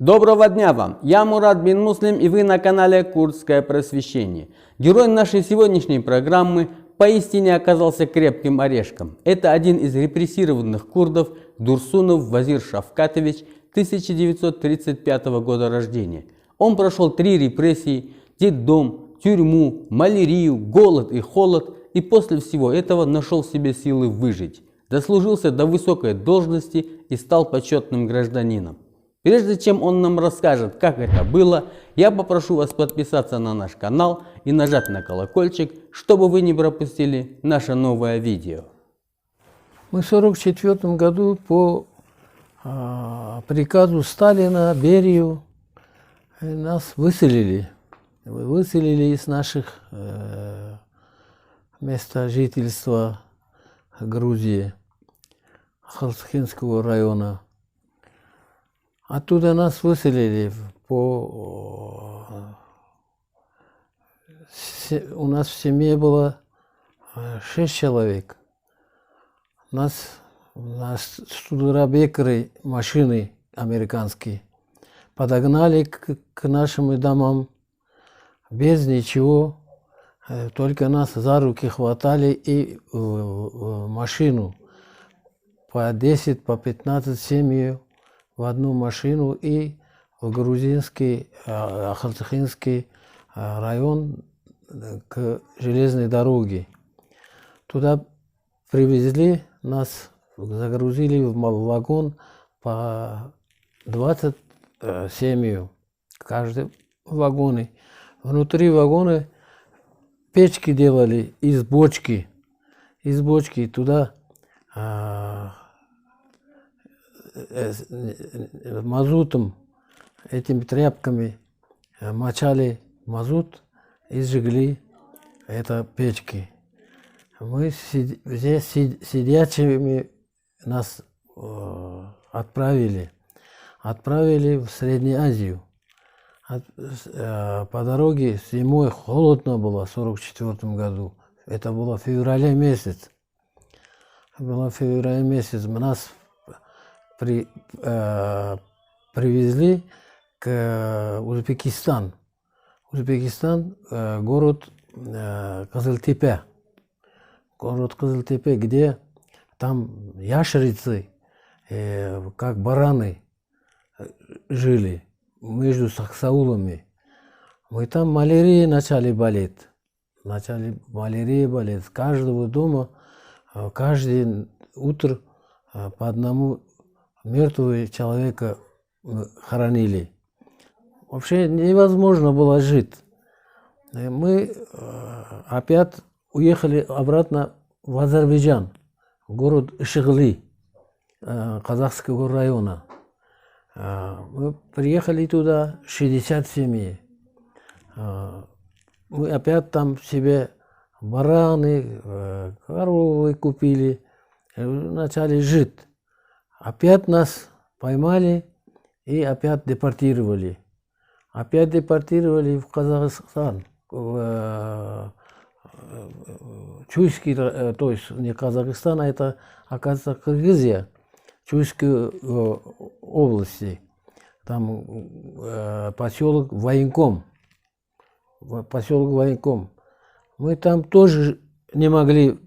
Доброго дня вам! Я Мурат бин Муслим, и вы на канале Курдское просвещение. Герой нашей сегодняшней программы поистине оказался крепким орешком. Это один из репрессированных курдов Дурсунов Вазир Шавкатович, 1935 года рождения. Он прошел 3 репрессии: детдом, тюрьму, малярию, голод и холод, и после всего этого нашел в себе силы выжить. Дослужился до высокой должности и стал почетным гражданином. Прежде чем он нам расскажет, как это было, я попрошу вас подписаться на наш канал и нажать на колокольчик, чтобы вы не пропустили наше новое видео. Мы в 1944 году по приказу Сталина, Берию, нас выселили. Выселили из наших места жительства Грузии, Халцхинского района. Оттуда нас выселили у нас в семье было 6 человек. Нас студерабекеры машины американские подогнали к нашим домам без ничего, только нас за руки хватали и в машину по 10, по 15 семей в одну машину и в грузинский Ахалцихинский район к железной дороге. Туда привезли нас, загрузили в вагон по 20 семей, каждый вагоне. Внутри вагона печки делали из бочки. Из бочки туда мазутом, этими тряпками мочали мазут и сжигли это печки. Мы здесь сидячими нас отправили в Среднюю Азию. По дороге зимой холодно было в 1944 году. Это было в феврале месяц. Нас привезли к Узбекистану. Узбекистан, город Кызылтепе. Город Кызылтепе, где там ящерицы, как бараны, жили между саксаулами. Мы там малярией начали болеть. С каждого дома, каждое утро по одному мертвого человека хоронили. Вообще невозможно было жить. Мы опять уехали обратно в Азербайджан, в город Ишигли, Казахского района. Мы приехали туда 60 семей. Мы опять там себе бараны, коровы купили, начали жить. Опять нас поймали и опять депортировали. Опять депортировали в Казахстан, в Чуйский, то есть не Казахстан, а это, оказывается, Кыргызия, Чуйской области. Там поселок Военком. Мы там тоже не могли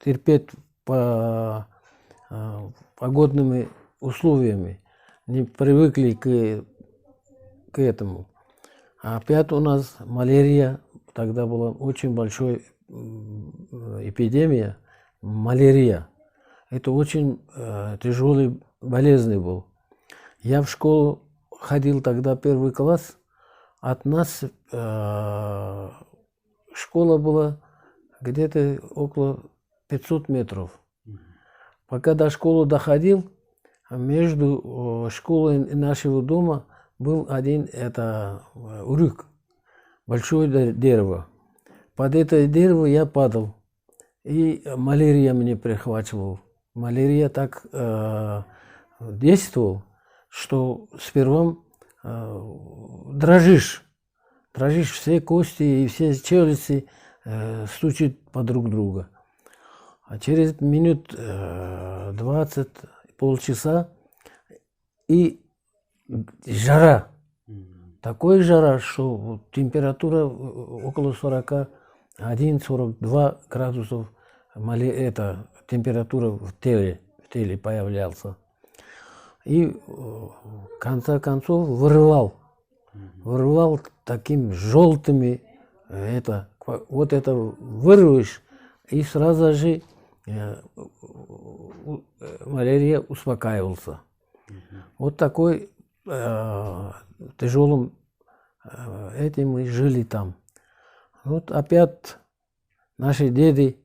терпеть по погодными условиями, не привыкли к этому. Опять у нас малярия, тогда была очень большая эпидемия, малярия. Это очень тяжелый болезнь был. Я в школу ходил тогда 1 класс, от нас школа была где-то около 500 метров. Пока до школы доходил, между школой и нашего дома был один урюк, большое дерево. Под это дерево я падал, и малярия мне прихватывала. Малярия так действовала, что сперва дрожишь, все кости и все челюсти стучат по друг друга. А через минут 20, полчаса, и жара. Такой жара, что вот температура около 41-42 градусов, это температура в теле появлялся. И в конце концов вырывал такими желтыми, вот это вырвешь, и сразу же малярия успокаивался. Вот такой тяжелым этим мы жили там. Вот опять наши деды,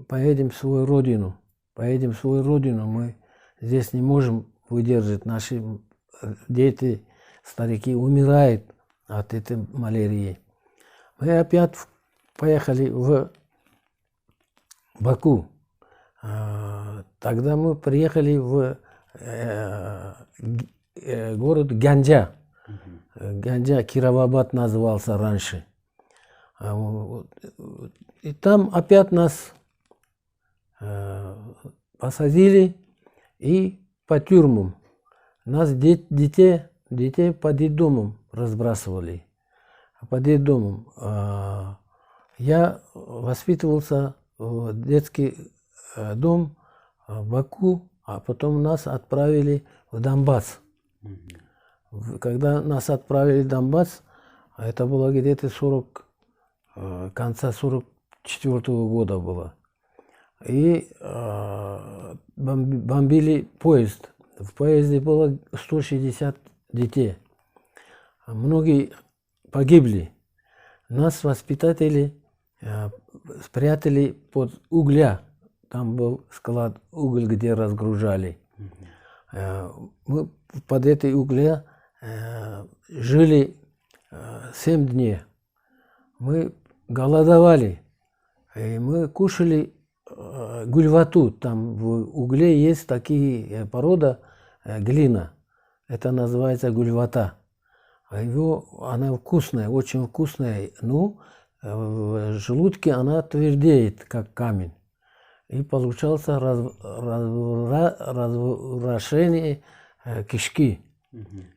поедем в свою родину, мы здесь не можем выдержать, наши дети, старики умирают от этой малярии. Мы опять поехали в Баку. Тогда мы приехали в город Ганджа. Ганджа, Кировабад назывался раньше. И там опять нас посадили и по тюрьмам. Нас детей по детдомам разбрасывали. По детдомам. Я воспитывался в детский дом в Баку, а потом нас отправили в Донбасс. Когда нас отправили в Донбасс, это было где-то конца 44-го года было. И бомбили поезд. В поезде было 160 детей. Многие погибли. Нас воспитатели спрятали под угля. Там был склад уголь, где разгружали. Мы под этой угля жили 7 дней. Мы голодовали. И мы кушали гульвату. Там в угле есть такие порода глина. Это называется гульвата. Она вкусная, очень вкусная. Но в желудке она твердеет, как камень. И получался разворошение кишки.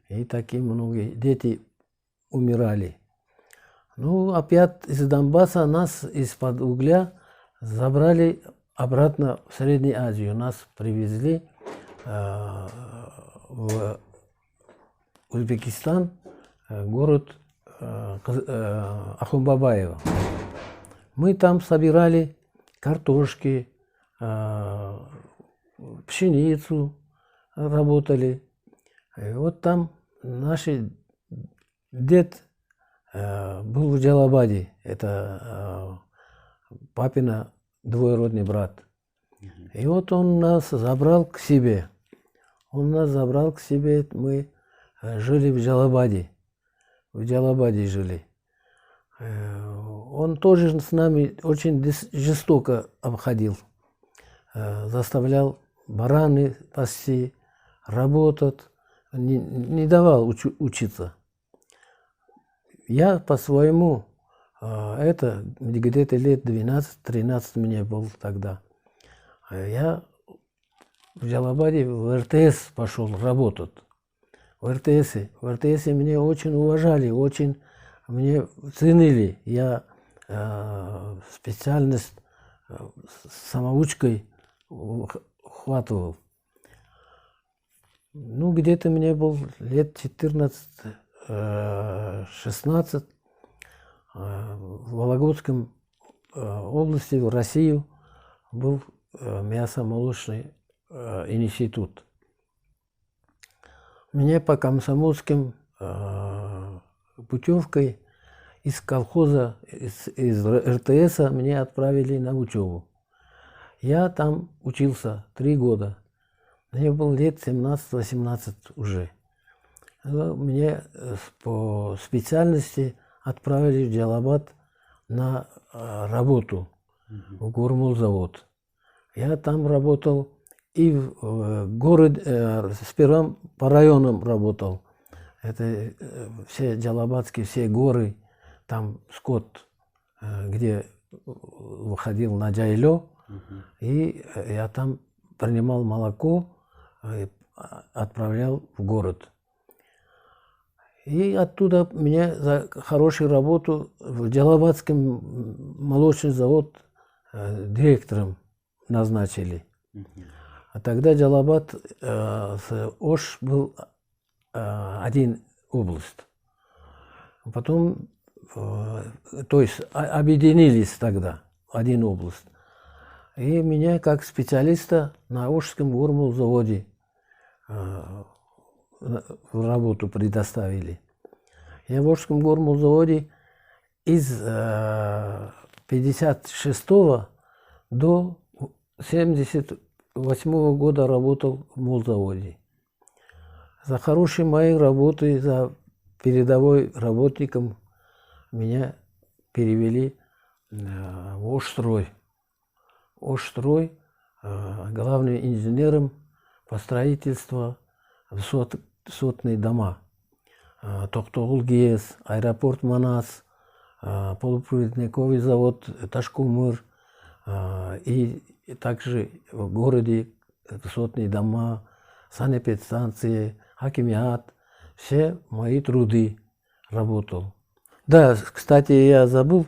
И такие многие дети умирали. Ну, опять из Донбасса нас из-под угля забрали обратно в Среднюю Азию. Нас привезли в Узбекистан, город Ахунбабаево. Мы там собирали картошки, пшеницу, работали. И вот там наш дед был в Джалабаде. Это папина двоюродный брат. И вот он нас забрал к себе. Мы жили в Джалабаде. В Джалабаде жили. Он тоже с нами очень жестоко обходил. Заставлял бараны пасти, работать. Не давал учиться. Я по-своему, это где-то лет 12-13 мне был тогда. Я в Джалабаде в РТС пошел работать. В РТС меня очень уважали, очень мне ценили. Я специальность самоучкой хватывал. Ну, где-то мне был лет 14-16 в Вологодском области, в Россию, был мясомолочный институт. Меня по комсомольским путевкой из колхоза, из РТС меня отправили на учебу. Я там учился 3 года. Мне было лет 17-18 уже. Меня по специальности отправили в Джалабад на работу в Гормолзавод. Я там работал и в городе, сперва по районам работал. Это все Джалабадские, все горы, там скот, где выходил на Джайло, и я там принимал молоко и отправлял в город. И оттуда меня за хорошую работу в Джалабадском молочный завод директором назначили. А тогда Джалабад с Ош был один область. Потом, то есть объединились тогда в один область. И меня как специалиста на Ошском гормолзаводе в работу предоставили. Я в Ошском гормолзаводе из 56 до 78 года работал в молзаводе. За хорошей моей работой, за передовой работником меня перевели в Ошстрой. Ошстрой главным инженером по строительству высотные дома. Токтогул ГЭС, аэропорт Манас, полупроводниковый завод Ташкумыр и также в городе высотные дома, санэпидстанции, хакимиат. Все мои труды работал. Да, кстати, я забыл,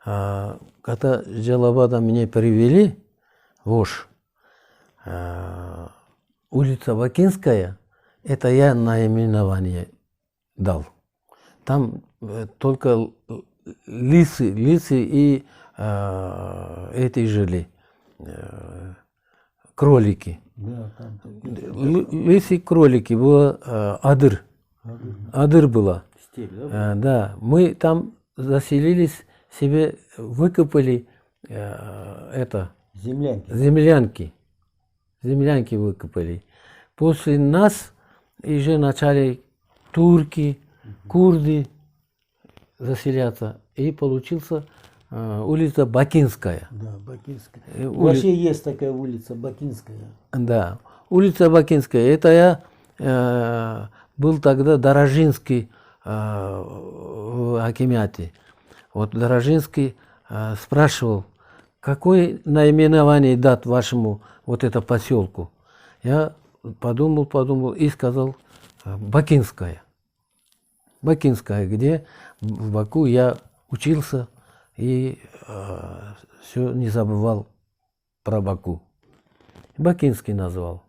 когда с Джалабада меня привели в Ош, улица Бакинская, это я наименование дал. Там только лисы и эти жили, кролики. Да, там. Лисы, кролики, было Адыр. Адыр была. Степь, да? Да, мы там заселились, себе выкопали Землянки. Землянки выкопали. После нас уже начали турки, курды заселяться. И получился улица Бакинская. Да, Бакинская. Вообще есть такая улица, Бакинская. Да, улица Бакинская. Это я был тогда Дорожинский в Акимяте. Вот Дорожинский спрашивал, какое наименование дать вашему вот это поселку. Я подумал и сказал Бакинская. Бакинская, где в Баку я учился и все не забывал про Баку. Бакинский назвал.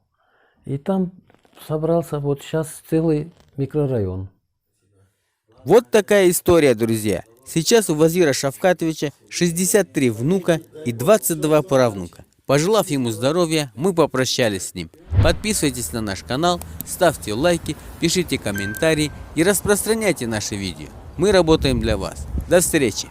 И там собрался вот сейчас целый микрорайон. Вот такая история, друзья. Сейчас у Вазира Шавкатовича 63 внука и 22 правнука. Пожелав ему здоровья, мы попрощались с ним. Подписывайтесь на наш канал, ставьте лайки, пишите комментарии и распространяйте наши видео. Мы работаем для вас. До встречи!